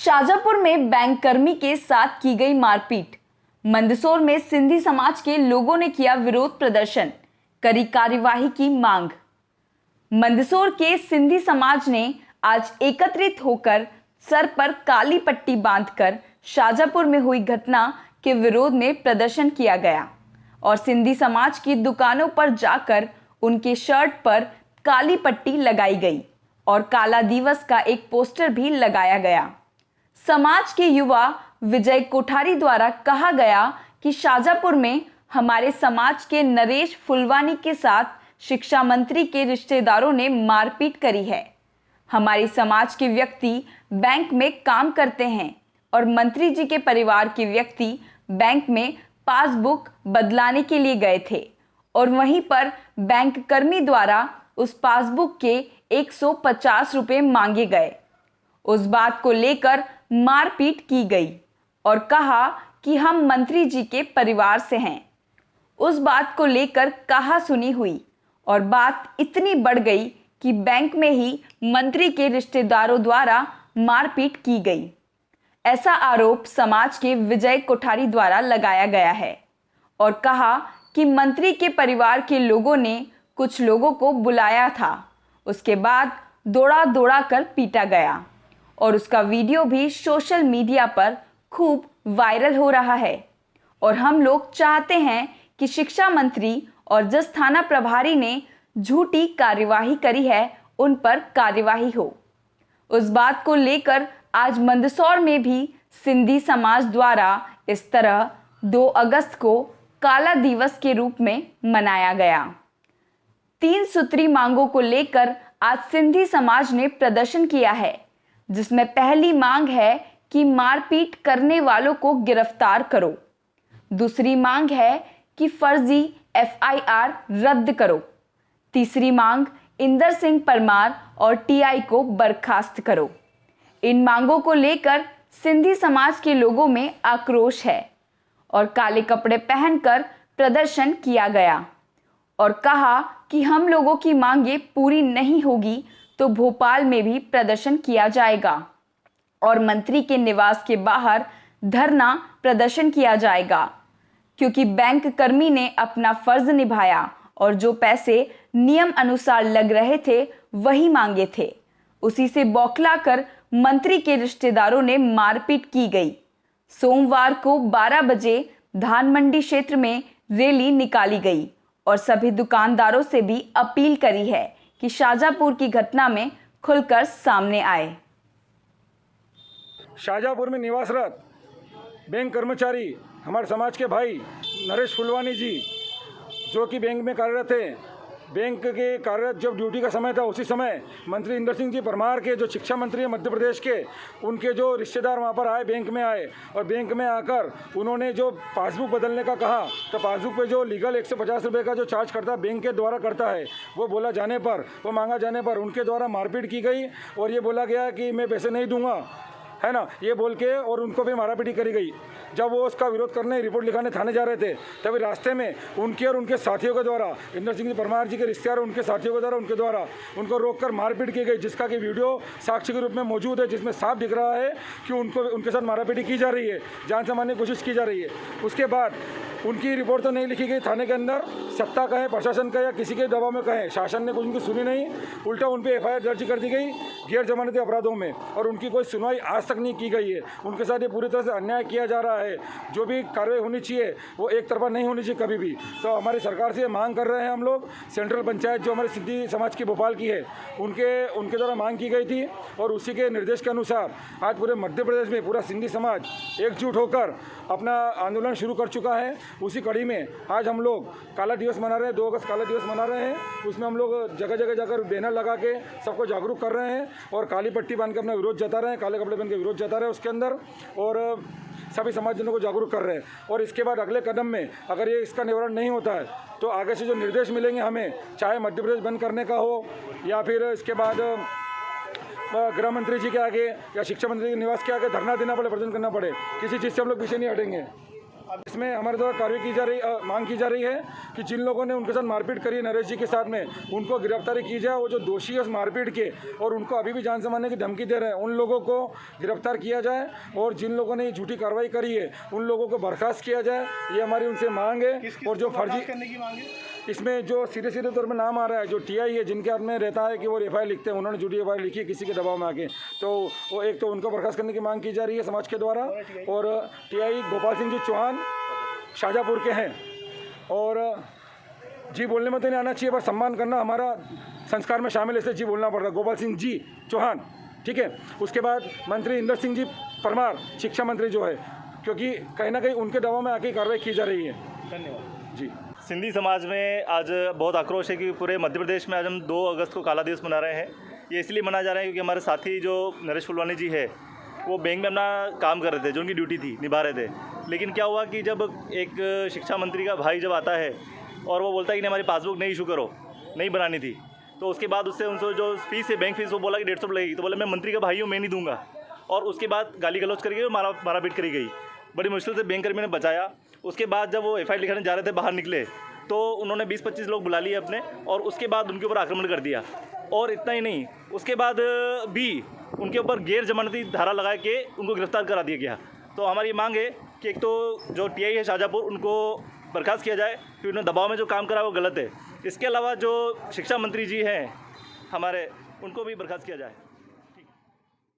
शाजापुर में बैंक कर्मी के साथ की गई मारपीट। मंदसौर में सिंधी समाज के लोगों ने किया विरोध प्रदर्शन, करी कार्यवाही की मांग। मंदसौर के सिंधी समाज ने आज एकत्रित होकर सर पर काली पट्टी बांधकर शाजापुर में हुई घटना के विरोध में प्रदर्शन किया गया और सिंधी समाज की दुकानों पर जाकर उनके शर्ट पर काली पट्टी लगाई गई और काला दिवस का एक पोस्टर भी लगाया गया। समाज के युवा विजय कोठारी द्वारा कहा गया कि शाजापुर में हमारे समाज के नरेश फुलवानी के साथ शिक्षा मंत्री के रिश्तेदारों ने मारपीट करी है। हमारी समाज के व्यक्ति बैंक में काम करते हैं और मंत्री जी के परिवार के व्यक्ति बैंक में पासबुक बदलाने के लिए गए थे और वहीं पर बैंक कर्मी द्वारा उस पासबुक के 150 रुपये मांगे गए। उस बात को लेकर मारपीट की गई और कहा कि हम मंत्री जी के परिवार से हैं। उस बात को लेकर कहा सुनी हुई और बात इतनी बढ़ गई कि बैंक में ही मंत्री के रिश्तेदारों द्वारा मारपीट की गई। ऐसा आरोप समाज के विजय कोठारी द्वारा लगाया गया है और कहा कि मंत्री के परिवार के लोगों ने कुछ लोगों को बुलाया था, उसके बाद दौड़ा दौड़ा कर पीटा गया और उसका वीडियो भी सोशल मीडिया पर खूब वायरल हो रहा है। और हम लोग चाहते हैं कि शिक्षा मंत्री और जिस थाना प्रभारी ने झूठी कार्यवाही करी है उन पर कार्यवाही हो। उस बात को लेकर आज मंदसौर में भी सिंधी समाज द्वारा इस तरह 2 अगस्त को काला दिवस के रूप में मनाया गया। 3 सूत्री मांगों को लेकर आज सिंधी समाज ने प्रदर्शन किया है, जिसमें पहली मांग है कि मारपीट करने वालों को गिरफ्तार करो। दूसरी मांग है कि फर्जी FIR रद्द करो। तीसरी मांग इंदर सिंह परमार और TI को बर्खास्त करो। इन मांगों को लेकर सिंधी समाज के लोगों में आक्रोश है और काले कपड़े पहनकर प्रदर्शन किया गया और कहा कि हम लोगों की मांगें पूरी नहीं होगी तो भोपाल में भी प्रदर्शन किया जाएगा और मंत्री के निवास के बाहर धरना प्रदर्शन किया जाएगा, क्योंकि बैंक कर्मी ने अपना फर्ज निभाया और जो पैसे नियम अनुसार लग रहे थे वही मांगे थे। उसी से बौखलाकर मंत्री के रिश्तेदारों ने मारपीट की गई। सोमवार को 12 बजे धान मंडी क्षेत्र में रैली निकाली गई और सभी दुकानदारों से भी अपील करी है कि शाजापुर की घटना में खुलकर सामने आए। शाजापुर में निवासरत बैंक कर्मचारी हमारे समाज के भाई नरेश फुलवानी जी, जो कि बैंक में कार्यरत थे, बैंक के कार्यरत जब ड्यूटी का समय था उसी समय मंत्री इंदर सिंह जी परमार के जो शिक्षा मंत्री हैं मध्य प्रदेश के, उनके जो रिश्तेदार वहाँ पर आए, बैंक में आए और बैंक में आकर उन्होंने जो पासबुक बदलने का कहा तो पासबुक पे जो लीगल 150 रुपये का जो चार्ज करता है बैंक के द्वारा करता है, वो बोला जाने पर, वो मांगा जाने पर उनके द्वारा मारपीट की गई और ये बोला गया कि मैं पैसे नहीं दूंगा, है ना, ये बोल के और उनको भी मारापीटी करी गई। जब वो उसका विरोध करने रिपोर्ट लिखाने थाने जा रहे थे तभी रास्ते में उनके और उनके साथियों के द्वारा, इंदर सिंह परमार जी के रिश्तेदार उनके साथियों के द्वारा उनको रोककर मारपीट की गई, जिसका कि वीडियो साक्षी के रूप में मौजूद है, जिसमें साफ दिख रहा है कि उनके साथ मारापीटी की जा रही है, जान से मारने की कोशिश की जा रही है। उसके बाद उनकी रिपोर्ट तो नहीं लिखी गई थाने के अंदर, सत्ता कहें, प्रशासन का या किसी के दबाव में कहें, शासन ने कुछ उनकी सुनी नहीं, उल्टा उन पर FIR दर्ज कर दी गई गैर जमानती अपराधों में और उनकी कोई सुनवाई आज तक नहीं की गई है। उनके साथ ये पूरी तरह से अन्याय किया जा रहा है। जो भी कार्रवाई होनी चाहिए वो एक तरफा नहीं होनी चाहिए कभी भी। तो हमारी सरकार से मांग कर रहे हैं हम लोग, सेंट्रल पंचायत जो हमारे सिंधी समाज की भोपाल की है उनके द्वारा मांग की गई थी और उसी के निर्देश के अनुसार आज पूरे मध्य प्रदेश में पूरा सिंधी समाज एकजुट होकर अपना आंदोलन शुरू कर चुका है। उसी कड़ी में आज हम लोग काला दिवस मना रहे हैं, 2 अगस्त काला दिवस मना रहे हैं। उसमें हम लोग जगह जगह जाकर बैनर लगा के सबको जागरूक कर रहे हैं और काली पट्टी बांध के अपना विरोध जता रहे हैं, काले कपड़े पहन के विरोध जता रहे हैं उसके अंदर और सभी समाजजनों को जागरूक कर रहे हैं। और इसके बाद अगले कदम में अगर ये इसका निवारण नहीं होता है तो आगे से जो निर्देश मिलेंगे हमें, चाहे मध्य प्रदेश बंद करने का हो या फिर इसके बाद गृह मंत्री जी के आगे या शिक्षा मंत्री के निवास के आगे धरना देना पड़े, प्रदर्शन करना पड़े, किसी चीज़ से हम लोग पीछे नहीं हटेंगे। इसमें हमारे द्वारा कार्रवाई की जा रही मांग की जा रही है कि जिन लोगों ने उनके साथ मारपीट करी है नरेश जी के साथ में, उनको गिरफ्तारी की जाए। वो जो दोषी है उस मारपीट के और उनको अभी भी जान से मारने की धमकी दे रहे हैं, उन लोगों को गिरफ्तार किया जाए और जिन लोगों ने ये झूठी कार्रवाई करी है उन लोगों को बर्खास्त किया जाए। ये हमारी उनसे मांग है। और जो फर्जी करने की मांग है, इसमें जो सीधे तौर पर नाम आ रहा है, जो टीआई है जिनके हाथ में रहता है कि वो एफआईआर लिखते हैं, उन्होंने झूठी एफआईआर लिखी है किसी के दबाव में आके, तो वो एक तो उनको बर्खास्त करने की मांग की जा रही है समाज के द्वारा। और टीआई गोपाल सिंह जी चौहान शाहजहाँपुर के हैं और जी बोलने में तो नहीं आना चाहिए, पर सम्मान करना हमारा संस्कार में शामिल है, इसलिए जी बोलना पड़ रहा है। गोपाल सिंह जी चौहान, ठीक है। उसके बाद मंत्री इंदर सिंह जी परमार, शिक्षा मंत्री जो है, क्योंकि कहीं ना कहीं उनके दबाव में आके कार्रवाई की जा रही है। धन्यवाद जी। सिंधी समाज में आज बहुत आक्रोश है कि पूरे मध्य प्रदेश में आज हम 2 अगस्त को काला दिवस मना रहे हैं। ये इसलिए मनाया जा रहा है क्योंकि हमारे साथी जो नरेश फुलवानी जी है वो बैंक में अपना काम कर रहे थे, जो उनकी ड्यूटी थी निभा रहे थे। लेकिन क्या हुआ कि जब एक शिक्षा मंत्री का भाई जब आता है और वो बोलता है कि नहीं हमारी पासबुक नहीं इशू करो, नहीं बनानी थी, तो उसके बाद उससे उनसे जो फीस है बैंक फीस वो बोला कि 150 लगेगी, तो बोला मैं मंत्री का भाई हूँ, मैं नहीं दूंगा। और उसके बाद गाली गलौज करी गई और मारापीट करी गई। बड़ी मुश्किल से बैंक कर्मी ने बचाया। उसके बाद जब वो एफआईआर लिखाने जा रहे थे, बाहर निकले तो उन्होंने 20-25 लोग बुला लिए अपने और उसके बाद उनके ऊपर आक्रमण कर दिया। और इतना ही नहीं, उसके बाद भी उनके ऊपर गैर जमानती धारा लगा के उनको गिरफ्तार करा दिया गया। तो हमारी मांग है कि एक तो जो टीआई है शाहजहाँपुर, उनको बर्खास्त किया जाए क्योंकि उन्होंने दबाव में जो काम करा वो गलत है। इसके अलावा जो शिक्षा मंत्री जी हैं हमारे, उनको भी बर्खास्त किया जाए।